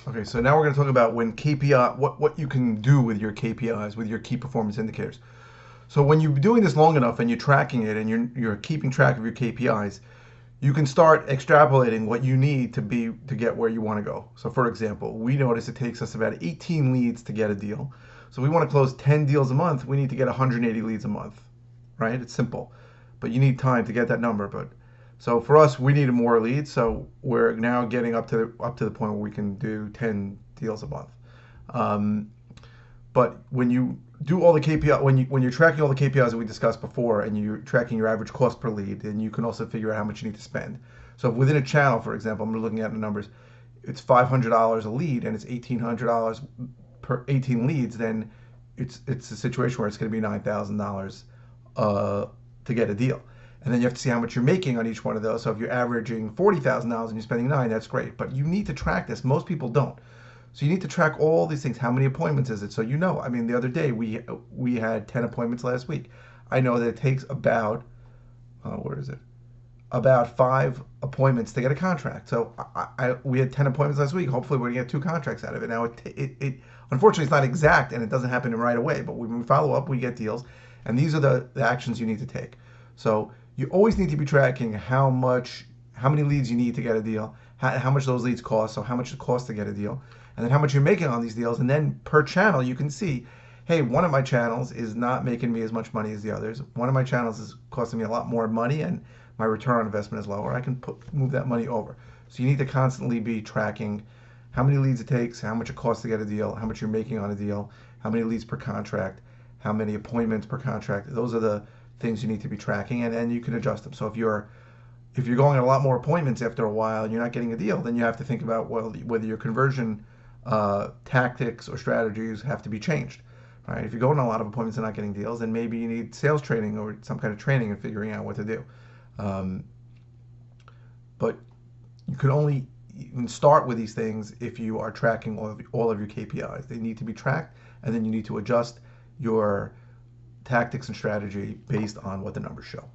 Okay, so now we're going to talk about when KPI, what you can do with your KPIs, with your key performance indicators. So when you're doing this long enough and you're tracking it and you're keeping track of your KPIs, you can start extrapolating what you need to get where you want to go. So for example, we notice it takes us about 18 leads to get a deal. So we want to close 10 deals a month, we need to get 180 leads a month, right? It's simple, but you need time to get that number. But so for us, we needed more leads, so we're now getting up to the point where we can do 10 deals a month. Um, but when you do all the KPI, when you're tracking all the KPIs that we discussed before, and you're tracking your average cost per lead, then you can also figure out how much you need to spend. So if within a channel, for example, I'm looking at the numbers, it's $500 a lead, and it's $1,800 per 18 leads, then it's a situation where it's going to be $9,000 to get a deal. And then you have to see how much you're making on each one of those. So if you're averaging $40,000 and you're spending nine, that's great. But you need to track this. Most people don't. So you need to track all these things. How many appointments is it? So you know. I mean, the other day we had 10 appointments last week. I know that it takes about where is it? About 5 appointments to get a contract. So we had 10 appointments last week. Hopefully we're gonna get 2 contracts out of it. Now it unfortunately it's not exact and it doesn't happen right away. But when we follow up, we get deals, and these are the actions you need to take. So you always need to be tracking how many leads you need to get a deal, how much those leads cost, so how much it costs to get a deal, and then how much you're making on these deals. And then per channel, you can see, hey, one of my channels is not making me as much money as the others. One of my channels is costing me a lot more money, and my return on investment is lower. I can move that money over. So you need to constantly be tracking how many leads it takes, how much it costs to get a deal, how much you're making on a deal, how many leads per contract, how many appointments per contract. Those are the things you need to be tracking, and then you can adjust them. So if you're going on a lot more appointments after a while and you're not getting a deal, then you have to think about, well, whether your conversion tactics or strategies have to be changed. Right? If you're going on a lot of appointments and not getting deals, then maybe you need sales training or some kind of training and figuring out what to do. Um, but you can only even start with these things if you are tracking all of your KPIs. They need to be tracked, and then you need to adjust your tactics and strategy based on what the numbers show.